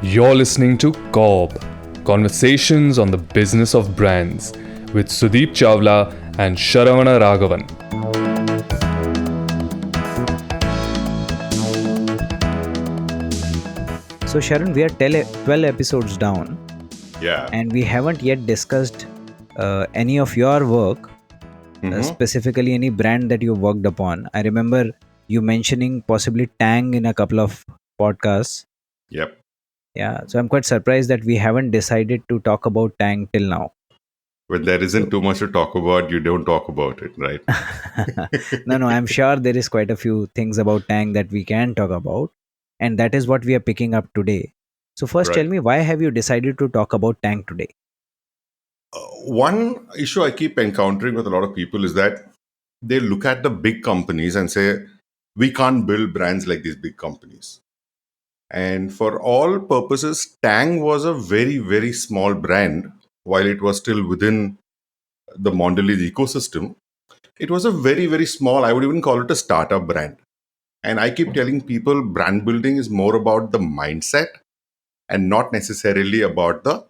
You're listening to Cobb, Conversations on the Business of Brands, with Sudeep Chawla and Sharavana Raghavan. So, Sharon, we are 12 episodes down, Yeah. and we haven't yet discussed any of your work, specifically any brand that you worked upon. I remember you mentioning possibly Tang in a couple of podcasts. Yep. Yeah, so I'm quite surprised that we haven't decided to talk about Tang till now. When there isn't So, too much to talk about, you don't talk about it, right? no, I'm sure there is quite a few things about Tang that we can talk about, and that is what we are picking up today. So, first, tell Right. me, why have you decided to talk about Tang today? One issue I keep encountering with a lot of people is that they look at the big companies and say, we can't build brands like these big companies. And for all purposes, Tang was a very, very small brand while it was still within the Mondelez ecosystem. It was a very, very small, I would even call it a startup brand. And I keep telling people brand building is more about the mindset and not necessarily about the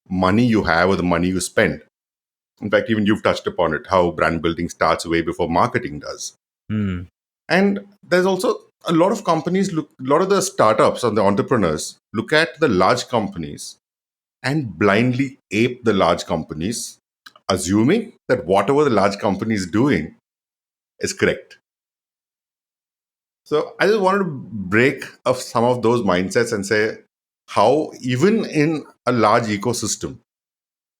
money you have or the money you spend. In fact, even you've touched upon it, how brand building starts way before marketing does. Hmm. And there's also a lot of companies a lot of the startups and the entrepreneurs look at the large companies and blindly ape the large companies, assuming that whatever the large company is doing is correct. So I just wanted to break up some of those mindsets and say how even in a large ecosystem,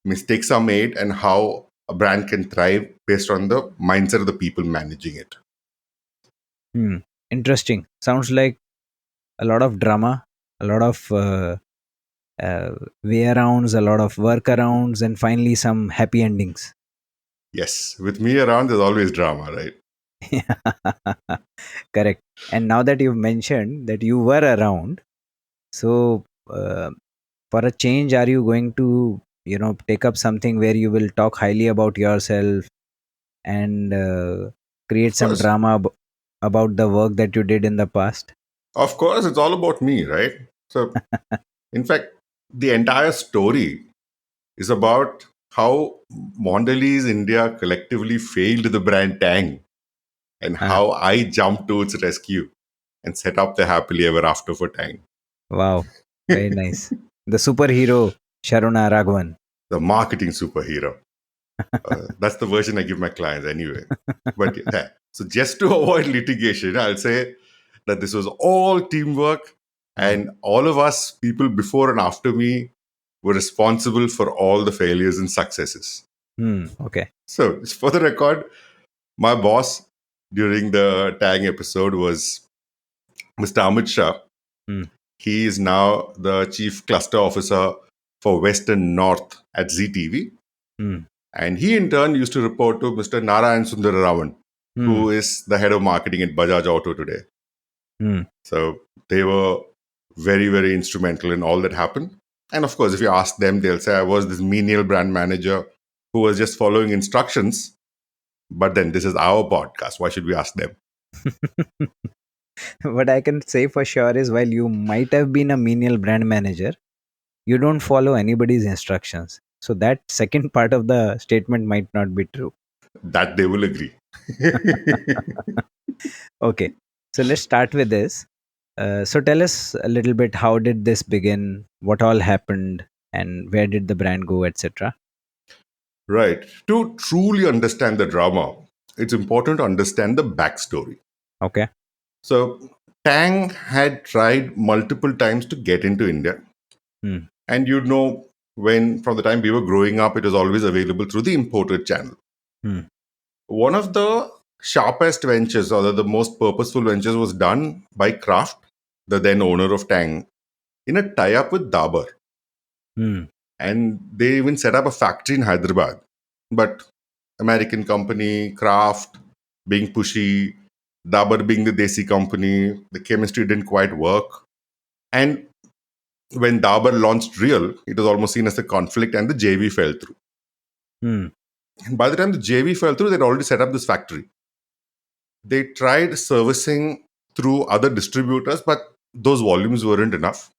mistakes are made and how a brand can thrive based on the mindset of the people managing it. Hmm. Interesting. Sounds like a lot of drama, a lot of way arounds, a lot of workarounds, and finally some happy endings. Yes, with me around, there's always drama, right? Correct. And now that you've mentioned that you were around, so for a change, are you going to, take up something where you will talk highly about yourself and create Of some course. drama about the work that you did in the past? Of course, it's all about me, right? So, in fact, the entire story is about how Mondelez India collectively failed the brand Tang and Ah, how I jumped to its rescue and set up the happily ever after for Tang. wow. Very nice. The superhero, Sharuna Raghavan. The marketing superhero. That's the version I give my clients anyway. But yeah, so just to avoid litigation, I'll say that this was all teamwork, Hmm. and all of us, people before and after me, were responsible for all the failures and successes. Okay. So, for the record, my boss during the Tang episode was Mr. Amit Shah. Hmm. He is now the chief cluster officer for Western North at ZTV. Hmm. And he, in turn, used to report to Mr. Narayan Sundararaman, Hmm. who is the head of marketing at Bajaj Auto today. Hmm. So they were very, very instrumental in all that happened. And of course, if you ask them, they'll say, I was this menial brand manager who was just following instructions. But then this is our podcast. Why should we ask them? What I can say for sure is while you might have been a menial brand manager, you don't follow anybody's instructions. So that second part of the statement might not be true. That they will agree. Okay. So let's start with this. So tell us a little bit, how did this begin? What all happened? And where did the brand go, etc.? Right. To truly understand the drama, it's important to understand the backstory. Okay. So Tang had tried multiple times to get into India. Hmm. And when from the time we were growing up, it was always available through the imported channel. Hmm. One of the sharpest ventures, or the most purposeful ventures, was done by Kraft, the then owner of Tang, in a tie up with Dabur. Hmm. And they even set up a factory in Hyderabad. But American company, Kraft being pushy, Dabur being the Desi company, the chemistry didn't quite work. And when Dabur launched Real, it was almost seen as a conflict and the JV fell through. Hmm. And by the time the JV fell through, they'd already set up this factory. They tried servicing through other distributors, but those volumes weren't enough.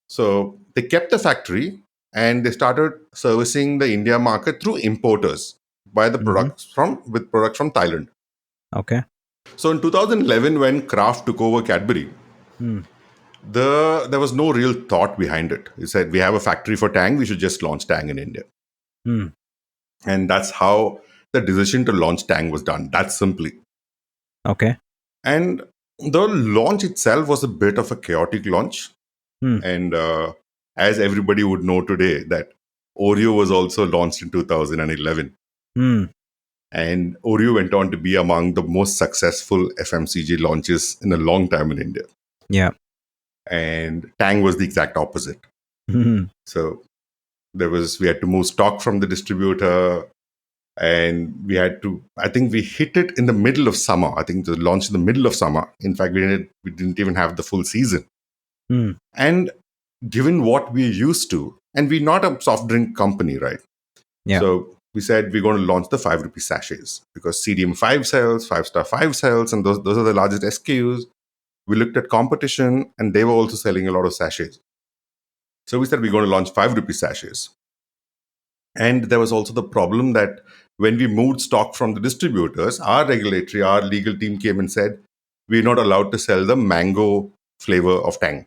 So they kept the factory and they started servicing the India market through importers by the Mm-hmm. products from Thailand. Okay. So in 2011, when Kraft took over Cadbury, Mm. there was no real thought behind it. He said, we have a factory for Tang, we should just launch Tang in India. Mm. And that's how the decision to launch Tang was done, that simply. Okay. And the launch itself was a bit of a chaotic launch. Mm. And as everybody would know today, that Oreo was also launched in 2011. Mm. And Oreo went on to be among the most successful FMCG launches in a long time in India. Yeah. And Tang was the exact opposite. Mm. So we had to move stock from the distributor, and I think we hit it in the middle of summer. I think the launch in the middle of summer. In fact, we didn't even have the full season. Mm. And given what we're used to, and we're not a soft drink company, right? Yeah. So we said we're going to launch the 5 rupee sachets because CDM 5 sells, 5 Star 5 sells, and those are the largest SKUs. We looked at competition, and they were also selling a lot of sachets. So we said we're going to launch 5 rupee sachets. And there was also the problem that when we moved stock from the distributors, our legal team came and said, we're not allowed to sell the mango flavor of Tang.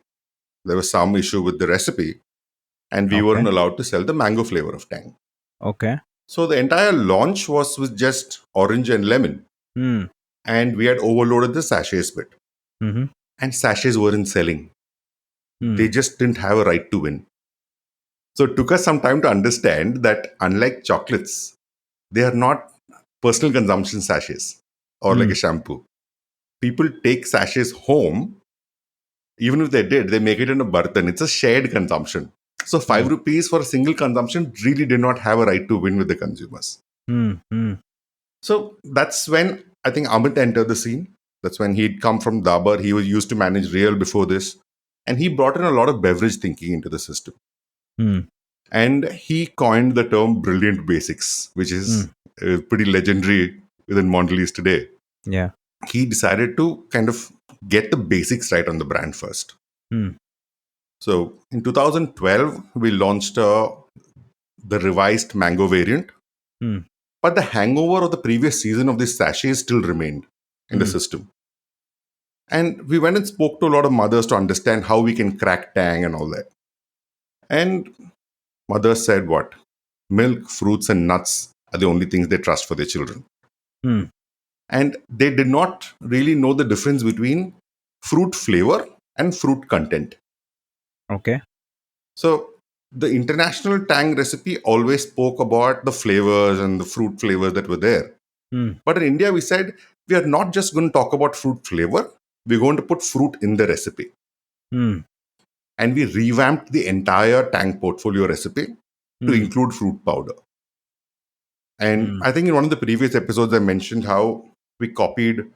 There was some issue with the recipe, and we Okay. weren't allowed to sell the mango flavor of Tang. Okay. So the entire launch was with just orange and lemon, Mm. and we had overloaded the sachets bit. Mm-hmm. And sachets weren't selling. They Mm. just didn't have a right to win. So it took us some time to understand that unlike chocolates, they are not personal consumption sachets or like a Mm. shampoo. People take sachets home. Even if they did, they make it in a bartan. It's a shared consumption. So 5 Mm. rupees for a single consumption really did not have a right to win with the consumers. Mm. Mm. So that's when I think Amit entered the scene. That's when he'd come from Dabar. He was used to manage Real before this. And he brought in a lot of beverage thinking into the system. Mm. And he coined the term brilliant basics, which is Mm. pretty legendary within Mondelez today. Yeah. He decided to kind of get the basics right on the brand first. Mm. So in 2012, we launched the revised mango variant, Mm. but the hangover of the previous season of this sachet still remained in the Mm. system. And we went and spoke to a lot of mothers to understand how we can crack Tang and all that. And mothers said what? Milk, fruits, and nuts are the only things they trust for their children. Mm. And they did not really know the difference between fruit flavor and fruit content. Okay. So the international Tang recipe always spoke about the flavors and the fruit flavors that were there. Mm. But in India, we said we are not just going to talk about fruit flavor, we're going to put fruit in the recipe. Mm. And we revamped the entire Tang portfolio recipe to Mm. include fruit powder. And Mm. I think in one of the previous episodes, I mentioned how we copied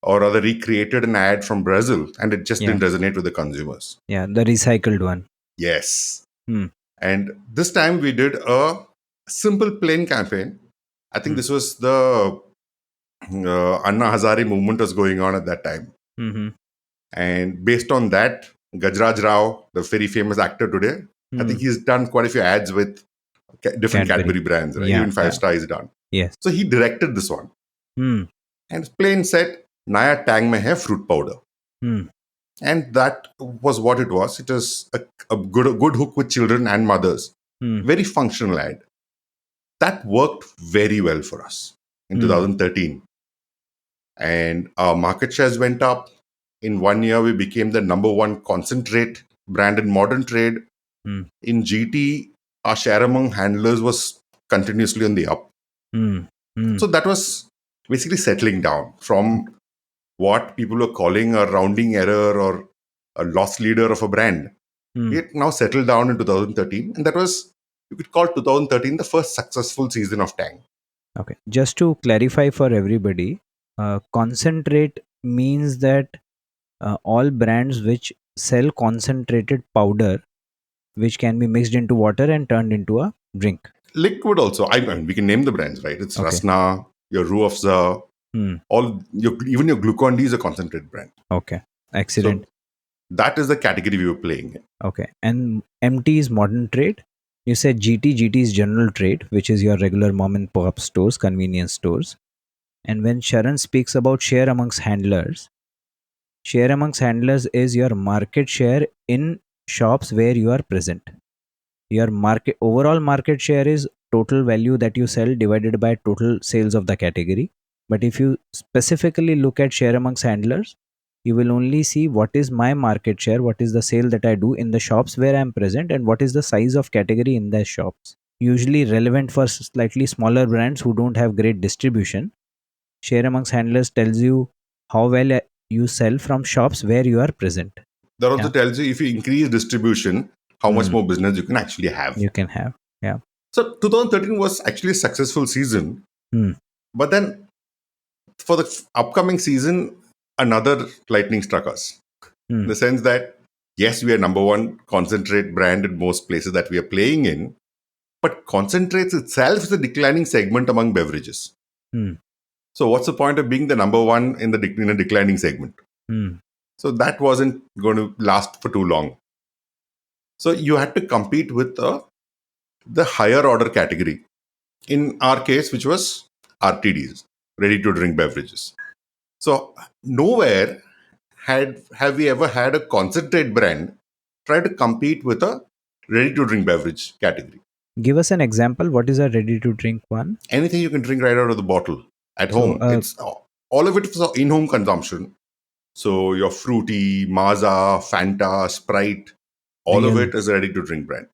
or rather recreated an ad from Brazil and it just Yeah. didn't resonate with the consumers. Yeah. The recycled one. Yes. Mm. And this time we did a simple plain campaign. I think Mm. this was the Anna Hazare movement was going on at that time. Mm-hmm. And based on that, Gajraj Rao, the very famous actor today, I think Mm. he's done quite a few ads with different Cadbury. Cadbury brands, right? Yeah. Even 5 Yeah. Star is done. Yes. So he directed this one. Mm. And plain said, Naya Tang mein hai fruit powder. Mm. And that was what it was. It was a good hook with children and mothers. Mm. Very functional ad. That worked very well for us in Mm. 2013. And our market shares went up. In 1 year, we became the number one concentrate brand in modern trade. Mm. In GT, our share among handlers was continuously on the up. Mm. Mm. So that was basically settling down from what people were calling a rounding error or a loss leader of a brand. Mm. It now settled down in 2013. And that was, you could call 2013 the first successful season of Tang. Okay. Just to clarify for everybody, concentrate means that all brands which sell concentrated powder, which can be mixed into water and turned into a drink. Liquid also. I mean, we can name the brands, right? It's Okay. Rasna, your Ru Afza, Hmm. Even your Glucon D is a concentrate brand. Okay. Excellent. So that is the category we were playing in. Okay. And MT is modern trade. You said GT is general trade, which is your regular mom and pop stores, convenience stores. And when Sharan speaks about share amongst handlers is your market share in shops where you are present. Your market overall market share is total value that you sell divided by total sales of the category. But if you specifically look at share amongst handlers, you will only see what is my market share, what is the sale that I do in the shops where I'm present, and what is the size of category in the shops. Usually relevant for slightly smaller brands who don't have great distribution. Share amongst handlers tells you how well you sell from shops where you are present. That also Yeah. tells you if you increase distribution, how much more business you can actually have. You can have. Yeah. So 2013 was actually a successful season. Hmm. But then for the upcoming season, another lightning struck us. In the sense that, yes, we are number one concentrate brand in most places that we are playing in, but concentrates itself is a declining segment among beverages. Hmm. So what's the point of being the number one in a declining segment? Hmm. So that wasn't going to last for too long. So you had to compete with the higher order category. In our case, which was RTDs, ready to drink beverages. So nowhere have we ever had a concentrate brand try to compete with a ready to drink beverage category. Give us an example. What is a ready to drink one? Anything you can drink right out of the bottle at So, home. It's all of it for in-home consumption. So your fruity, Maaza, Fanta, Sprite, all of real it is a ready to drink brand.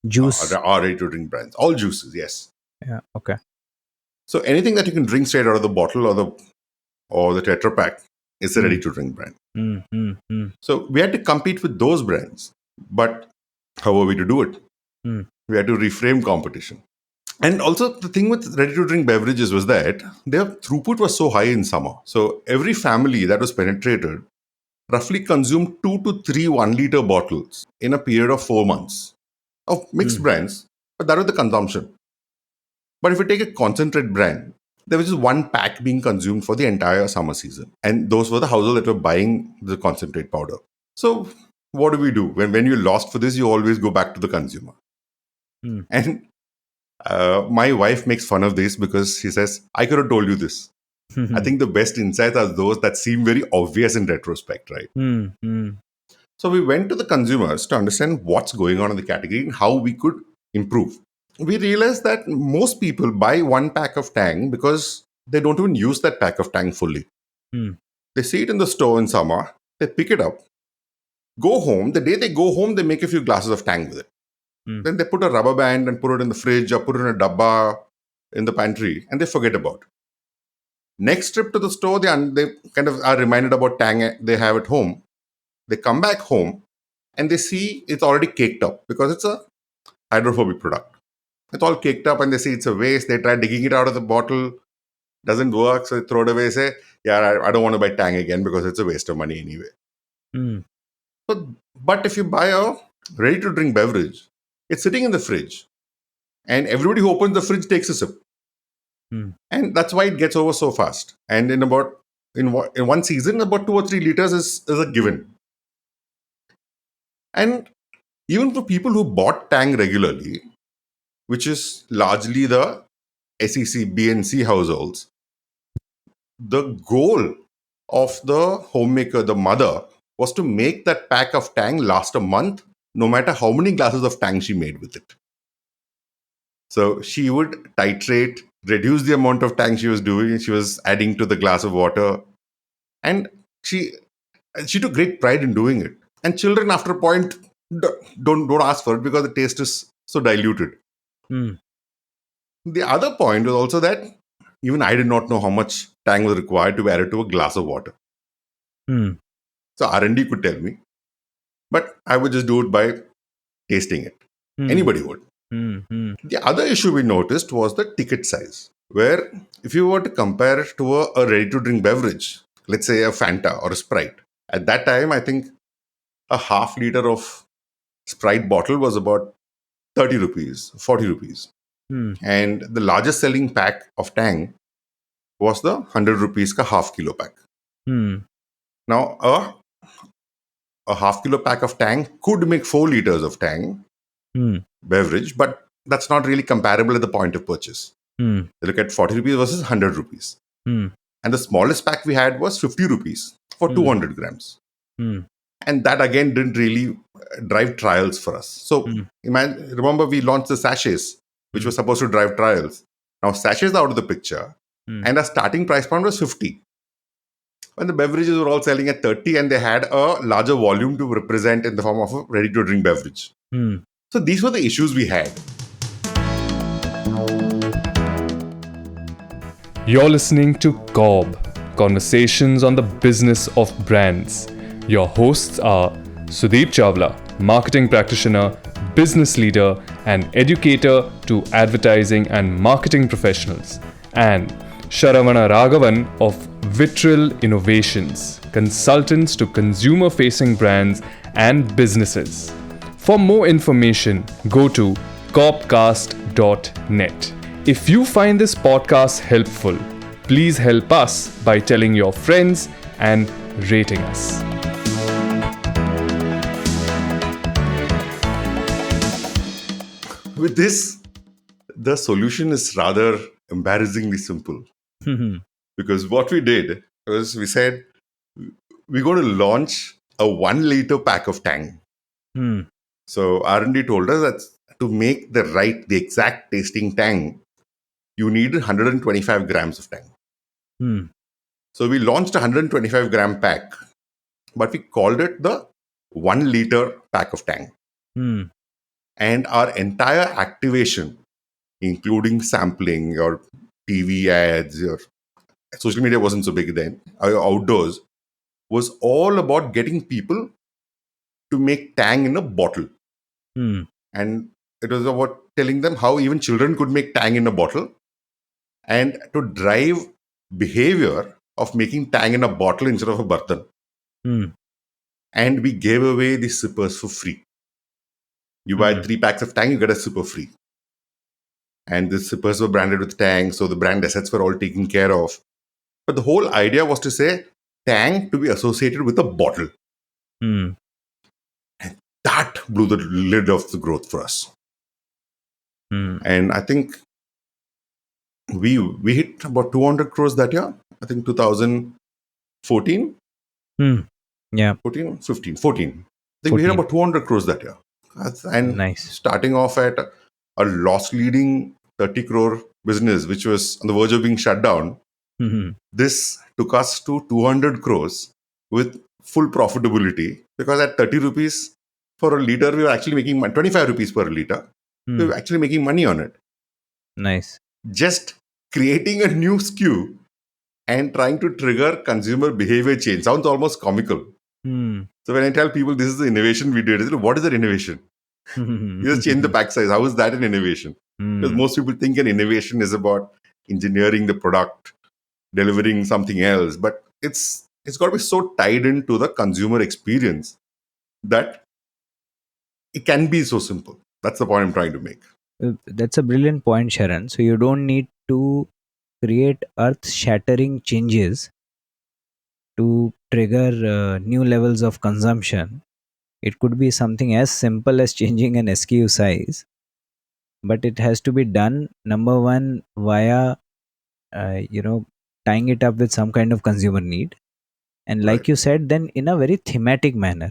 juice. Are ready to drink brands. All juices, yes. Yeah. Okay. So anything that you can drink straight out of the bottle or the Tetra Pak is a ready to drink brand. Hmm. Hmm. Hmm. So we had to compete with those brands. But how were we to do it? Hmm. We had to reframe competition. And also the thing with ready to drink beverages was that their throughput was so high in summer. So every family that was penetrated roughly consumed 2 to 3 1 liter bottles in a period of 4 months of mixed brands, but that was the consumption. But if you take a concentrate brand, there was just one pack being consumed for the entire summer season. And those were the households that were buying the concentrate powder. So what do we do? When you're lost for this, you always go back to the consumer. Hmm. And my wife makes fun of this because she says, I could have told you this. I think the best insights are those that seem very obvious in retrospect, right? Hmm. Hmm. So we went to the consumers to understand what's going on in the category and how we could improve. We realized that most people buy one pack of Tang because they don't even use that pack of Tang fully. Hmm. They see it in the store in summer, they pick it up, go home. The day they go home, they make a few glasses of Tang with it. Then they put a rubber band and put it in the fridge or put it in a dabba in the pantry and they forget about it. Next trip to the store, they kind of are reminded about Tang they have at home. They come back home and they see it's already caked up because it's a hydrophobic product. It's all caked up and they see it's a waste. They try digging it out of the bottle, doesn't work, so they throw it away. Say, yeah, I don't want to buy Tang again because it's a waste of money anyway. Hmm. But if you buy a ready to drink beverage, it's sitting in the fridge and everybody who opens the fridge takes a sip. And that's why it gets over so fast. And in one season, about 2 or 3 liters is a given. And even for people who bought Tang regularly, which is largely the SEC, BNC households, the goal of the homemaker, the mother, was to make that pack of Tang last a month, no matter how many glasses of Tang she made with it. So she would titrate, reduce the amount of Tang she was doing. She was adding to the glass of water. And she took great pride in doing it. And children, after a point, don't ask for it because the taste is so diluted. Hmm. The other point was also that even I did not know how much Tang was required to be added to a glass of water. Hmm. So R&D could tell me, but I would just do it by tasting it. Anybody would. The other issue we noticed was the ticket size, where if you were to compare it to a ready-to-drink beverage, let's say a Fanta or a Sprite, at that time, I think a half liter of Sprite bottle was about 30 rupees, 40 rupees. And the largest selling pack of Tang was the 100 rupees ka half kilo pack. Hmm. Now, a half kilo pack of Tang could make 4 liters of Tang Hmm. beverage, but that's not really comparable at the point of purchase. Hmm. You look at 40 rupees versus 100 rupees. Hmm. And the smallest pack we had was 50 rupees for Hmm. 200 grams. Hmm. And that again didn't really drive trials for us. So Hmm. remember we launched the sachets, which Hmm. was supposed to drive trials. Now sachets are out of the picture, Hmm. and our starting price point was 50. When the beverages were all selling at 30, and they had a larger volume to represent in the form of a ready-to-drink beverage. Hmm. So these were the issues we had. You're listening to COB, Conversations on the Business of Brands. Your hosts are Sudeep Chawla, marketing practitioner, business leader, and educator to advertising and marketing professionals, and Sharavana Raghavan of Vitril Innovations, consultants to consumer-facing brands and businesses. For more information, go to copcast.net. If you find this podcast helpful, please help us by telling your friends and rating us. With this, the solution is rather embarrassingly simple. Hmm. Because what we did was we said, we're going to launch a 1 liter pack of Tang. Hmm. So R&D told us that to make the exact tasting Tang, you need 125 grams of Tang. Hmm. So we launched a 125 gram pack, but we called it the 1 liter pack of Tang. Hmm. And our entire activation, including sampling or TV ads, or social media wasn't so big then, outdoors, was all about getting people to make Tang in a bottle. Hmm. And it was about telling them how even children could make Tang in a bottle, and to drive behavior of making Tang in a bottle instead of a bartan. Hmm. And we gave away the sippers for free. You buy Hmm. 3 packs of Tang, you get a sipper free. And the sippers were branded with Tang, so the brand assets were all taken care of. But the whole idea was to say Tang to be associated with a bottle. Hmm. That blew the lid off the growth for us. Hmm. And I think we hit about 200 crores that year. I think 2014, Hmm. Yeah. 14, 15, 14. I think we hit 14. about 200 crores that year. And Nice. starting off at a loss-leading 30 crore business, which was on the verge of being shut down, Hmm. this took us to 200 crores with full profitability, because at 30 rupees for a liter, we were actually making 25 rupees per liter. We Hmm. were actually making money on it. Nice. Just creating a new SKU and trying to trigger consumer behavior change sounds almost comical. Hmm. So when I tell people this is the innovation we did, it's like, what is that innovation? You just change the pack size. How is that an innovation? Because Hmm. most people think an innovation is about engineering the product, delivering something else, but it's got to be so tied into the consumer experience that it can be so simple. That's the point I'm trying to make. That's a brilliant point, Sharan. So you don't need to create earth-shattering changes to trigger new levels of consumption. It could be something as simple as changing an SKU size, but it has to be done, number one, via tying it up with some kind of consumer need, and Right. like you said, then in a very thematic manner.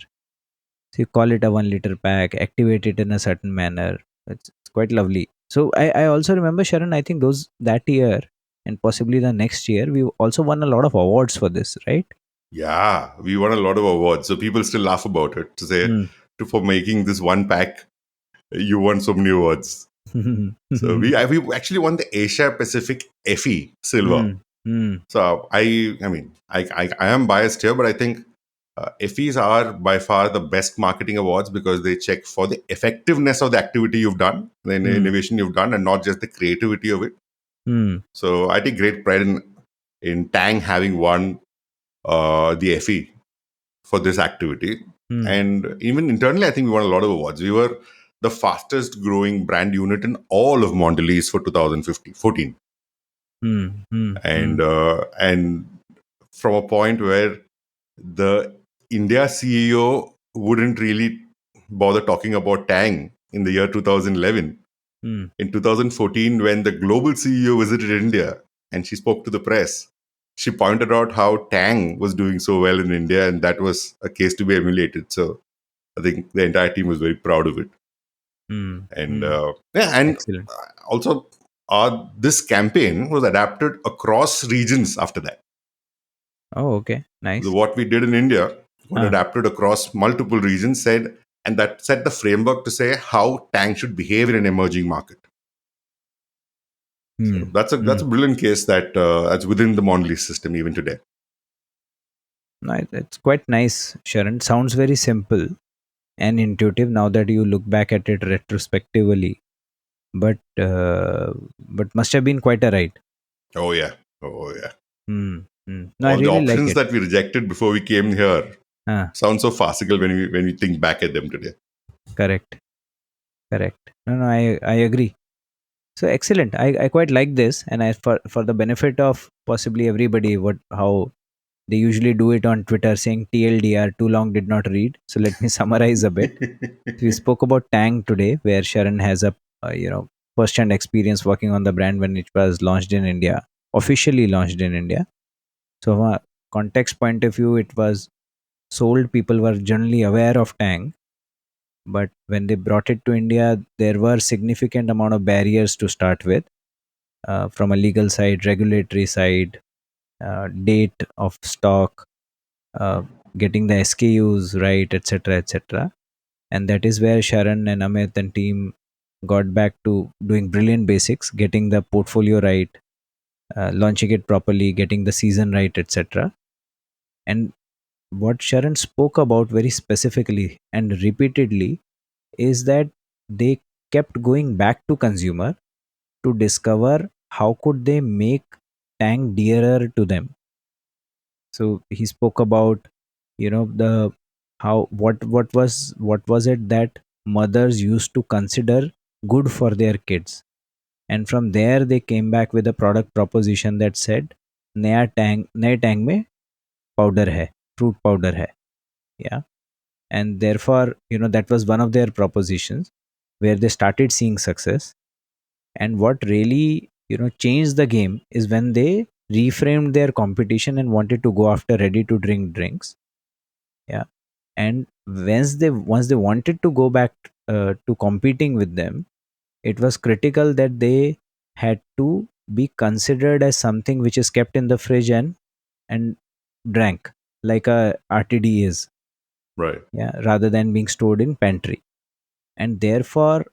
So you call it a 1 liter pack, activate it in a certain manner. It's quite lovely. So I also remember, Sharon, I think those that year and possibly the next year, we also won a lot of awards for this, right? Yeah, we won a lot of awards. So people still laugh about it to say, Hmm. for making this one pack, you won so many awards. So we actually won the Asia Pacific FE silver. Hmm. Hmm. So I am biased here, but I think FEs are by far the best marketing awards, because they check for the effectiveness of the activity you've done, the Hmm. innovation you've done, and not just the creativity of it. Hmm. So I take great pride in Tang having won the FE for this activity. Hmm. And even internally, I think we won a lot of awards. We were the fastest growing brand unit in all of Mondelez for 2014. And from a point where the India CEO wouldn't really bother talking about Tang in the year 2011. In 2014, when the global CEO visited India and she spoke to the press, she pointed out how Tang was doing so well in India, and that was a case to be emulated. So I think the entire team was very proud of it. And yeah, and Excellent. also this campaign was adapted across regions after that. Oh, okay. Nice. What we did in India got Huh. adapted across multiple regions, and that set the framework to say how Tang should behave in an emerging market. So that's a brilliant case that's within the Mondelez system even today. It's quite nice, Sharon. Sounds very simple and intuitive now that you look back at it retrospectively. But must have been quite a ride. Oh yeah, oh yeah. No, I All the really like options it. that we rejected before we came here Huh. sound so farcical when we think back at them today. Correct. Correct. No, I agree. So excellent. I quite like this, and for the benefit of possibly everybody, what how they usually do it on Twitter, saying TLDR, too long did not read. So let me summarize a bit. We spoke about Tang today, where Sharon has a first-hand experience working on the brand when it was launched in India, officially launched in India. So from a context point of view, it was sold. People were generally aware of Tang, but when they brought it to India, there were significant amount of barriers to start with, from a legal side, regulatory side, date of stock, uh, getting the SKUs right, etc., etc. And that is where Sharon and Amit and team got back to doing brilliant basics, getting the portfolio right, launching it properly, getting the season right, etc. And what Sharon spoke about very specifically and repeatedly is that they kept going back to consumer to discover how could they make Tang dearer to them. So he spoke about, the how what was it that mothers used to consider good for their kids, and from there they came back with a product proposition that said नए Tang में powder है, fruit powder है. Yeah. And therefore, that was one of their propositions where they started seeing success. And what really, changed the game is when they reframed their competition and wanted to go after ready to drink drinks. Yeah. And once they wanted to go back to competing with them, it was critical that they had to be considered as something which is kept in the fridge and drank like a RTD is, Right. yeah, rather than being stored in pantry. And therefore,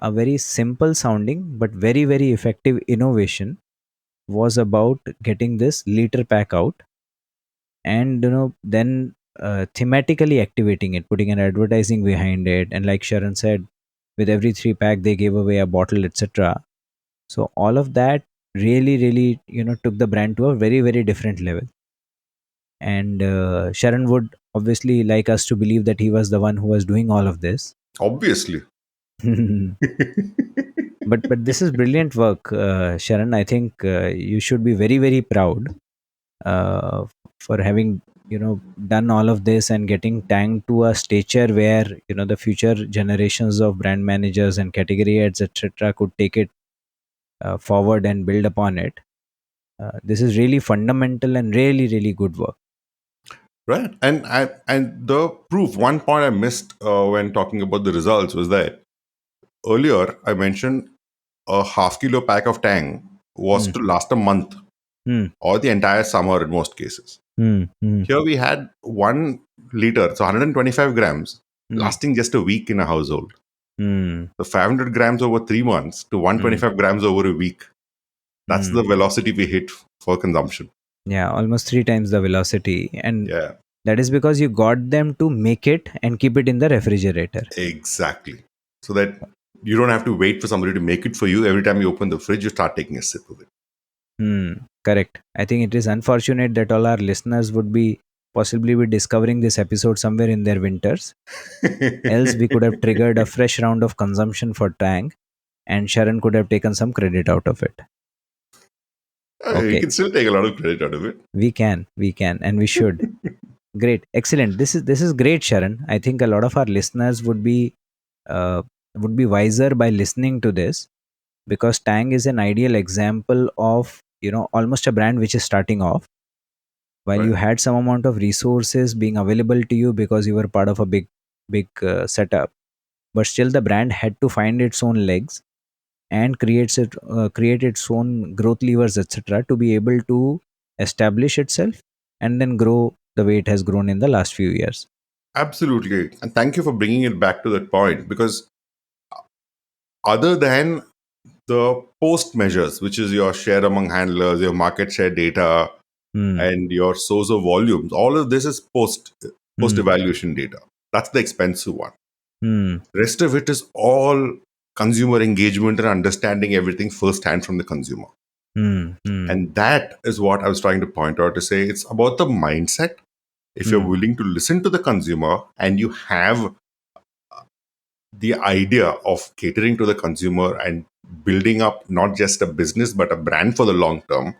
a very simple sounding but very very effective innovation was about getting this liter pack out, and then thematically activating it, putting an advertising behind it, and like Sharon said, with every 3 pack they gave away a bottle, etc. So all of that really really took the brand to a very very different level. And Sharon would obviously like us to believe that he was the one who was doing all of this. Obviously. But this is brilliant work, Sharon. I think you should be very very proud uh, for having done all of this and getting Tang to a stature where the future generations of brand managers and category heads, etc., could take it forward and build upon it. This is really fundamental and really really good work. Right. And the proof, one point I missed when talking about the results was that earlier I mentioned a half kilo pack of Tang was Hmm. to last a month Hmm. or the entire summer in most cases. Hmm. Hmm. Here we had 1 liter, so 125 grams, Hmm. lasting just a week in a household. Hmm. So 500 grams over 3 months to Hmm. 125 grams over a week. That's Hmm. the velocity we hit for consumption. Yeah, almost 3 times the velocity. And Yeah, that is because you got them to make it and keep it in the refrigerator. exactly. So that you don't have to wait for somebody to make it for you. Every time you open the fridge, you start taking a sip of Correct. I think it is unfortunate that all our listeners would be possibly be discovering this episode somewhere in their winters. Else, we could have it. triggered a fresh round of consumption for Tang, and Sharon could have taken some credit out of it. You Okay. can still take a lot of credit out of it. We can, and we should. Great, excellent. This is great, Sharan. I think a lot of our listeners uh, would be wiser by listening to this, because Tang is an ideal example of, almost a brand which is starting off, while you Right. had some amount of resources being available to you because you were part of a big setup, but still the brand had to find its own legs and create its own growth levers, etc., to be able to establish itself and then grow the way it has grown in the last few years. Absolutely. And thank you for bringing it back to that point, because other than the post measures, which is your share among handlers, your market share data, Hmm. and your source of volumes, all of this is post Hmm. evaluation data. That's the expensive one. Hmm. Rest of it is all consumer engagement and understanding everything firsthand from the consumer. Hmm. Hmm. And that is what I was trying to point out, to say it's about the mindset. If you're Hmm. willing to listen to the consumer and you have the idea of catering to the consumer and building up not just a business but a brand for the long term,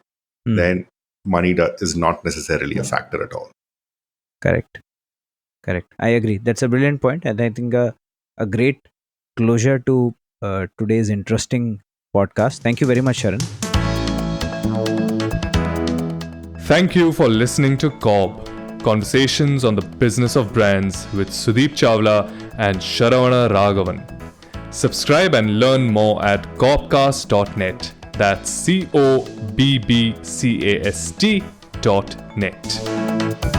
Hmm. then money is not necessarily a factor at all. Correct. Correct. I agree. That's a brilliant point, and I think a great closure to today's interesting podcast. Thank you very much, Sharan. Thank you for listening to COB, Conversations on the Business of Brands with Sudeep Chawla and Sharavana Raghavan. Subscribe and learn more at cobcast.net. That's COBBCAST.net.